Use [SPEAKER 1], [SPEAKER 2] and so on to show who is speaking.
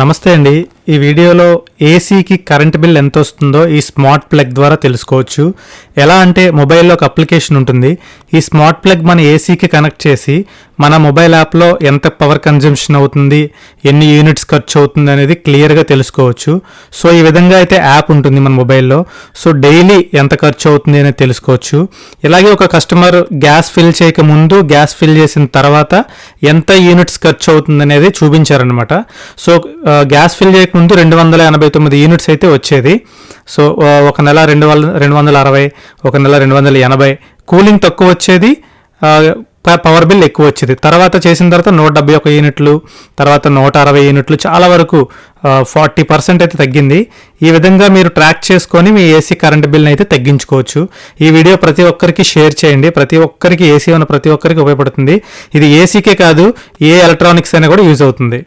[SPEAKER 1] నమస్తే అండి. ఈ వీడియోలో ఏసీకి కరెంట్ బిల్ ఎంత వస్తుందో ఈ స్మార్ట్ ప్లగ్ ద్వారా తెలుసుకోవచ్చు. ఎలా అంటే మొబైల్లో ఒక అప్లికేషన్ ఉంటుంది. ఈ స్మార్ట్ ప్లగ్ మన ఏసీకి కనెక్ట్ చేసి మన మొబైల్ యాప్లో ఎంత పవర్ కన్జంప్షన్ అవుతుంది, ఎన్ని యూనిట్స్ ఖర్చు అవుతుంది అనేది క్లియర్గా తెలుసుకోవచ్చు. సో ఈ విధంగా అయితే యాప్ ఉంటుంది మన మొబైల్లో. సో డైలీ ఎంత ఖర్చు అవుతుంది అనేది తెలుసుకోవచ్చు. ఇలాగే ఒక కస్టమర్ గ్యాస్ ఫిల్ చేయక ముందు, గ్యాస్ ఫిల్ చేసిన తర్వాత ఎంత యూనిట్స్ ఖర్చు అవుతుంది అనేది చూపించారనమాట. సో గ్యాస్ ఫిల్ చేయకముందు 289 యూనిట్స్ అయితే వచ్చేది. సో ఒక నెల 260, ఒక నెల 280. కూలింగ్ తక్కువ వచ్చేది, పవర్ బిల్ ఎక్కువ వచ్చేది. తర్వాత చేసిన తర్వాత 171 యూనిట్లు, తర్వాత 160 యూనిట్లు, చాలా వరకు 40% అయితే తగ్గింది. ఈ విధంగా మీరు ట్రాక్ చేసుకొని మీ ఏసీ కరెంట్ బిల్ని అయితే తగ్గించుకోవచ్చు. ఈ వీడియో ప్రతి ఒక్కరికి షేర్ చేయండి. ప్రతి ఒక్కరికి ఏసీ ఉన్న ప్రతి ఒక్కరికి ఉపయోగపడుతుంది. ఇది ఏసీకే కాదు, ఏ ఎలక్ట్రానిక్స్ అయినా కూడా యూజ్ అవుతుంది.